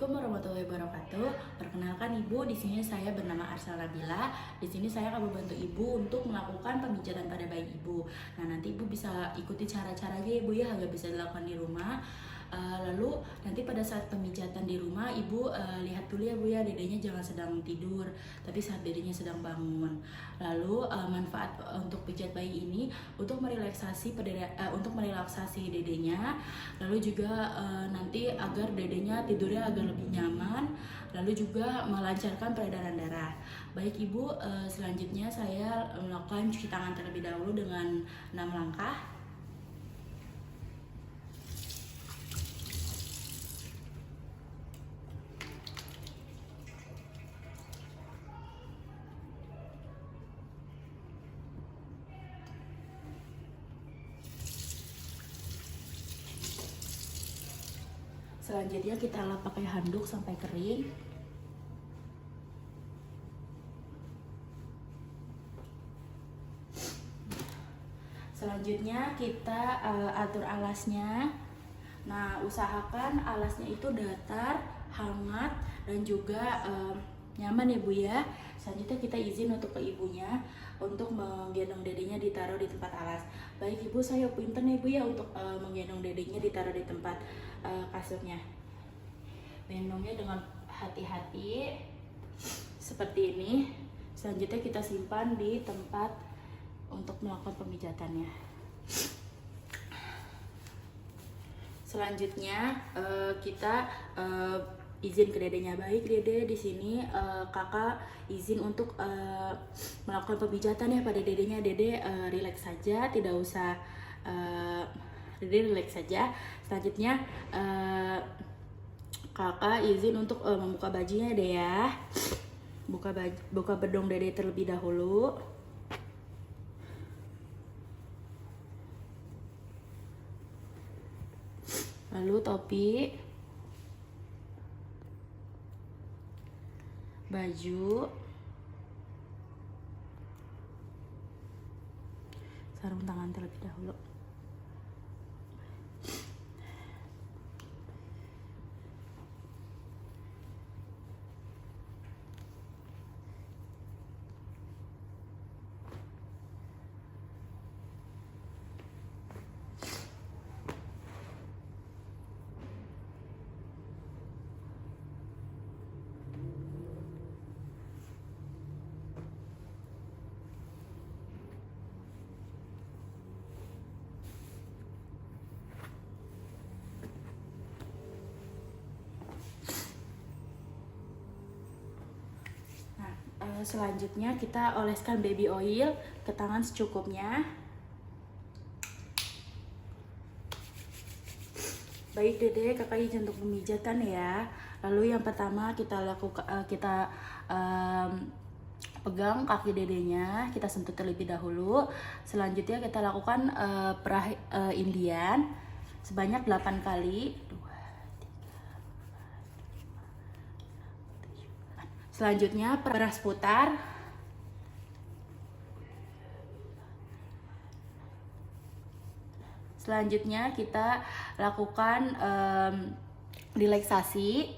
Assalamualaikum warahmatullahi wabarakatuh. Perkenalkan Ibu, di sini saya bernama Arsal Nabila. Di sini saya akan membantu Ibu untuk melakukan pemijatan pada bayi Ibu. Nah, nanti Ibu bisa ikuti cara-caranya Ibu ya, agar bisa dilakukan di rumah. Lalu nanti pada saat pemijatan di rumah Ibu lihat dulu ya Bu ya, dedenya jangan sedang tidur, tapi saat dedenya sedang bangun. Lalu manfaat untuk pijat bayi ini untuk merelaksasi dedenya, lalu juga nanti agar dedenya tidurnya agar lebih nyaman, lalu juga melancarkan peredaran darah. Baik Ibu, selanjutnya saya melakukan cuci tangan terlebih dahulu dengan 6 langkah. Selanjutnya kita lap pakai handuk sampai kering. Selanjutnya kita atur alasnya. Nah, usahakan alasnya itu datar, hangat, dan juga nyaman ya Bu ya. Selanjutnya kita izin untuk ke ibunya untuk menggendong dedenya ditaruh di tempat alas. Baik Ibu, saya pinten ya Bu ya untuk menggendong dedenya ditaruh di tempat kasurnya. Gendongnya dengan hati-hati seperti ini. Selanjutnya kita simpan di tempat untuk melakukan pemijatannya. Selanjutnya kita izin ke dedenya. Baik Dede, di sini kakak izin untuk melakukan pemijatan ya pada dedenya. Dede rileks saja, tidak usah Dede rileks saja. Selanjutnya kakak izin untuk membuka bajunya deh ya. Buka bedong Dede terlebih dahulu. Lalu topi, baju, sarung tangan terlebih dahulu. Selanjutnya kita oleskan baby oil ke tangan secukupnya. Baik Dede, kakak izin untuk pemijatan ya. Lalu yang pertama kita pegang kaki dedenya, kita sentuh terlebih dahulu. Selanjutnya kita lakukan perah Indian sebanyak 8 kali. Selanjutnya peras putar. Selanjutnya kita lakukan relaksasi.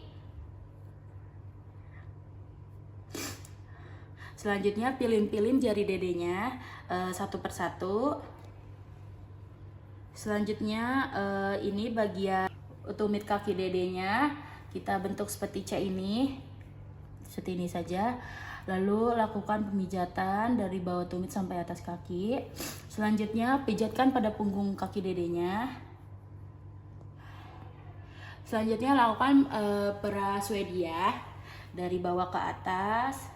Selanjutnya pilin-pilin jari dedenya satu persatu. Selanjutnya ini bagian tumit kaki dedenya kita bentuk seperti C ini. Seperti ini saja. Lalu lakukan pemijatan dari bawah tumit sampai atas kaki. Selanjutnya pijatkan pada punggung kaki dedenya. Selanjutnya lakukan perah Swedia dari bawah ke atas.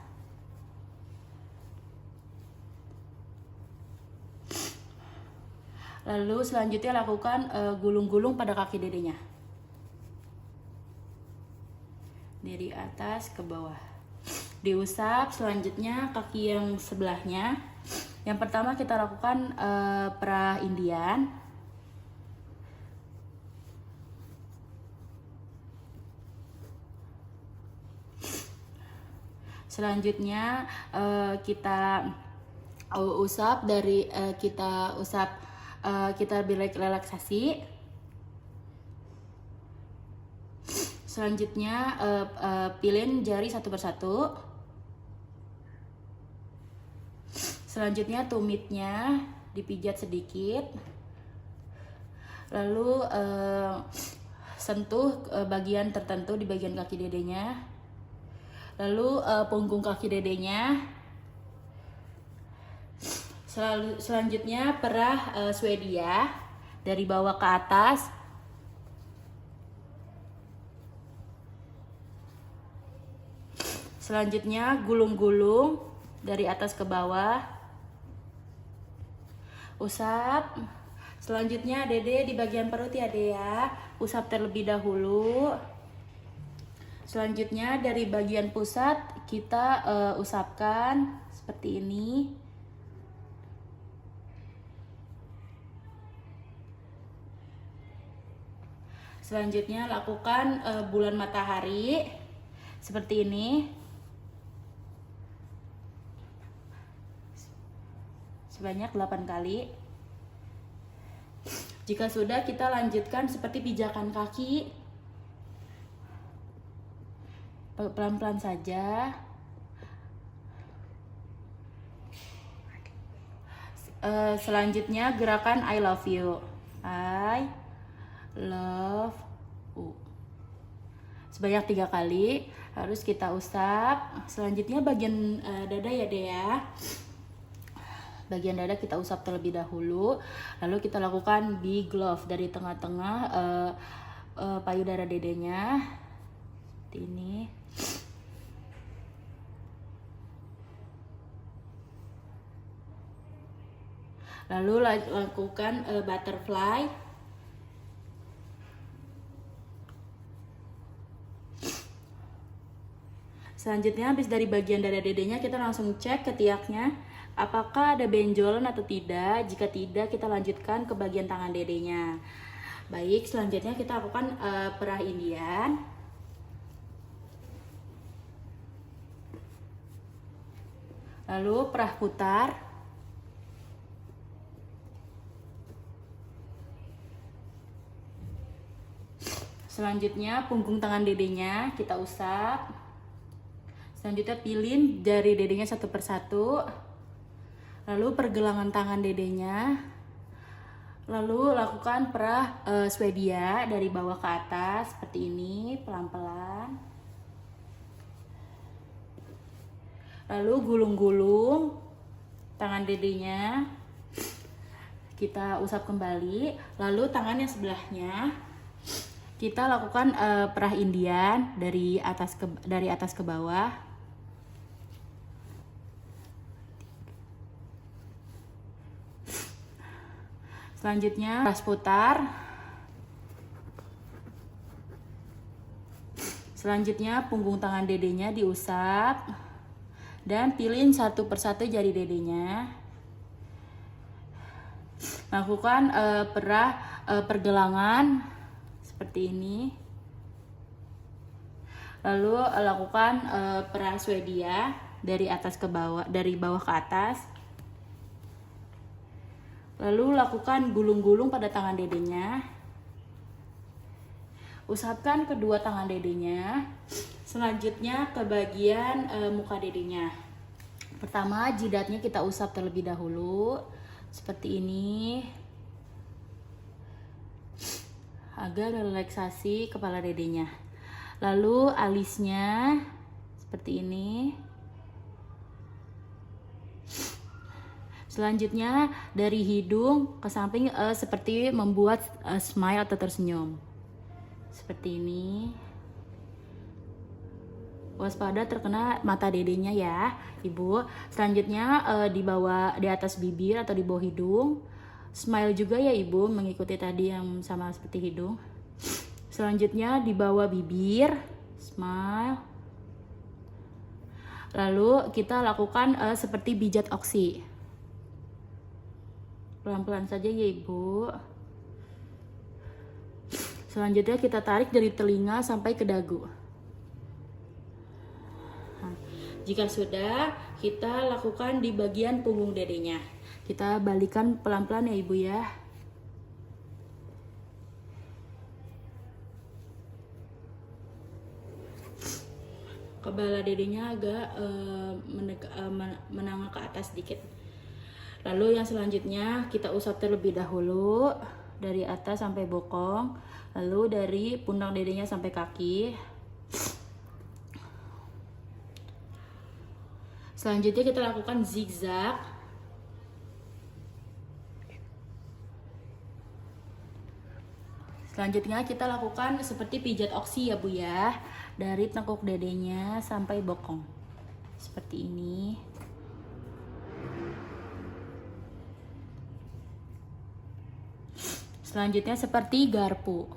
Lalu selanjutnya lakukan gulung-gulung pada kaki dedenya. Dari atas ke bawah. Diusap. Selanjutnya kaki yang sebelahnya. Yang pertama kita lakukan perah Indian. Selanjutnya kita usap dari kita relaksasi. Selanjutnya pilin jari satu persatu. Selanjutnya tumitnya dipijat sedikit. Lalu sentuh bagian tertentu di bagian kaki dedenya. Lalu punggung kaki dedenya. Selanjutnya perah Swedia dari bawah ke atas. Selanjutnya gulung-gulung dari atas ke bawah. Usap. Selanjutnya Dede di bagian perut ya Dede ya. Usap terlebih dahulu. Selanjutnya dari bagian pusat kita usapkan seperti ini. Selanjutnya lakukan bulan matahari seperti ini. Sebanyak 8 kali. Jika sudah, kita lanjutkan seperti pijakan kaki. Pelan-pelan saja. Selanjutnya gerakan I love you. I love you. Sebanyak 3 kali harus kita usap. Selanjutnya bagian dada ya Dea ya. Bagian dada kita usap terlebih dahulu, lalu kita lakukan big glove dari tengah-tengah payudara dedenya seperti ini. Lalu lakukan butterfly. Selanjutnya habis dari bagian dada dedenya kita langsung cek ketiaknya apakah ada benjolan atau tidak. Jika tidak, kita lanjutkan ke bagian tangan dedenya. Baik, selanjutnya kita lakukan perah Indian. Lalu perah putar. Selanjutnya punggung tangan dedenya kita usap. Selanjutnya pilin jari dedenya satu persatu. Lalu pergelangan tangan dedenya. Lalu lakukan perah Swedia dari bawah ke atas seperti ini, pelan-pelan. Lalu gulung-gulung tangan dedenya. Kita usap kembali. Lalu tangan yang sebelahnya kita lakukan perah Indian dari atas ke bawah. Selanjutnya pas putar. Selanjutnya punggung tangan dedenya diusap dan pilin satu persatu jari dedenya. Lakukan perah pergelangan seperti ini. Lalu lakukan perah Swedia dari atas ke bawah, dari bawah ke atas. Lalu lakukan gulung-gulung pada tangan dedenya. Usapkan kedua tangan dedenya. Selanjutnya ke bagian muka dedenya. Pertama, jidatnya kita usap terlebih dahulu seperti ini agar relaksasi kepala dedenya. Lalu alisnya seperti ini. Selanjutnya dari hidung ke samping seperti membuat smile atau tersenyum. Seperti ini. Waspada terkena mata dedenya ya, Ibu. Selanjutnya di atas bibir atau di bawah hidung. Smile juga ya Ibu, mengikuti tadi yang sama seperti hidung. Selanjutnya di bawah bibir, smile. Lalu kita lakukan seperti pijat oksi. Pelan-pelan saja ya Ibu. Selanjutnya kita tarik dari telinga sampai ke dagu. Nah, jika sudah, kita lakukan di bagian punggung dedenya. Kita balikan pelan-pelan ya Ibu ya. kepala dedenya agak menengah ke atas sedikit. Lalu yang selanjutnya kita usap terlebih dahulu dari atas sampai bokong, lalu dari pundak dedenya sampai kaki. Selanjutnya kita lakukan zigzag. Selanjutnya kita lakukan seperti pijat oksi ya Bu ya, dari tengkuk dedenya sampai bokong. Seperti ini. Selanjutnya seperti garpu.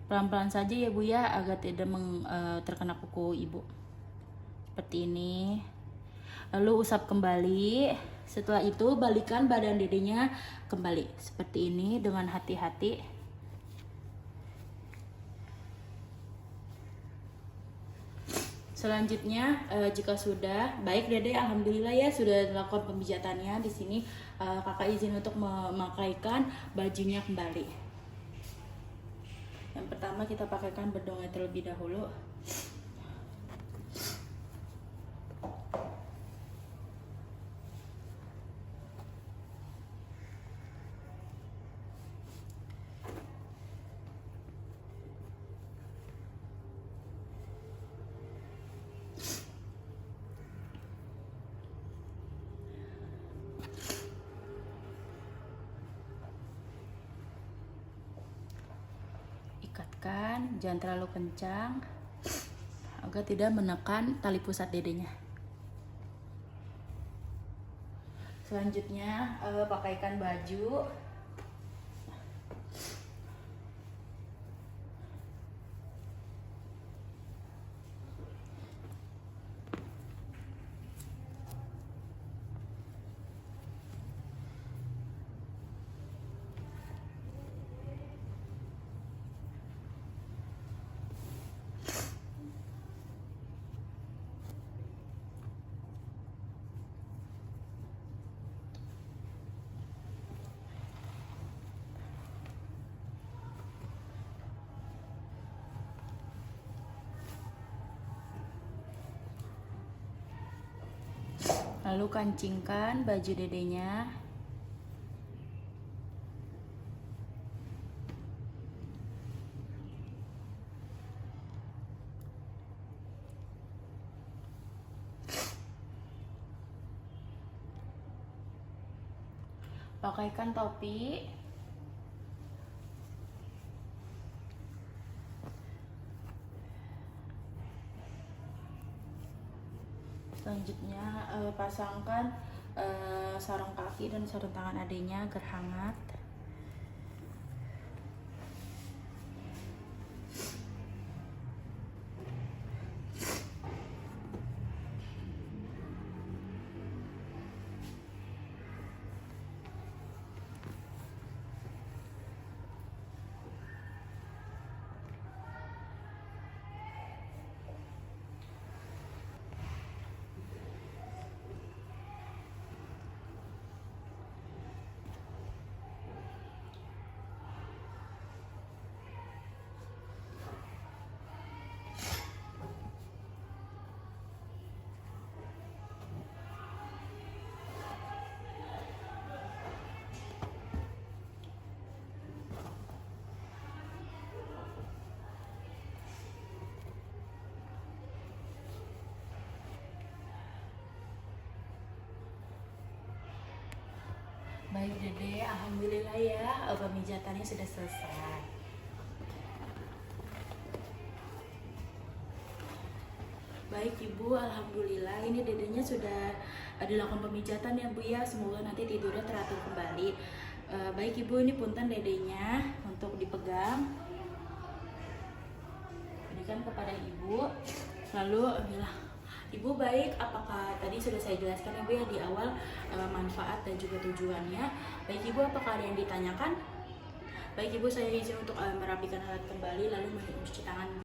Pelan-pelan saja ya Bu ya, agar tidak terkena kuku Ibu. Seperti ini. Lalu usap kembali. Setelah itu balikan badan dedenya kembali. Seperti ini dengan hati-hati. Selanjutnya jika sudah baik dede, alhamdulillah ya sudah dilakukan pemijatannya. Di sini kakak izin untuk memakaikan bajunya kembali. Yang pertama kita pakaikan bedongnya terlebih dahulu. Ikatkan, jangan terlalu kencang agar tidak menekan tali pusat dedenya. Selanjutnya pakaikan baju. Lalu kancingkan baju dedenya. Pakaikan topi. Selanjutnya pasangkan sarung kaki dan sarung tangan adenya agar hangat. Baik dede, alhamdulillah ya pemijatannya sudah selesai. Baik Ibu, alhamdulillah ini dedenya sudah dilakukan pemijatan ya Bu ya. Semoga nanti tidurnya teratur kembali. Baik Ibu, ini punten dedenya untuk dipegang. Berikan kepada Ibu. Lalu Ibu baik, apakah tadi sudah saya jelaskan Ibu ya di awal manfaat dan juga tujuannya. Baik Ibu, apakah ada yang ditanyakan? Baik Ibu, saya izin untuk merapikan alat kembali lalu mencuci tangan.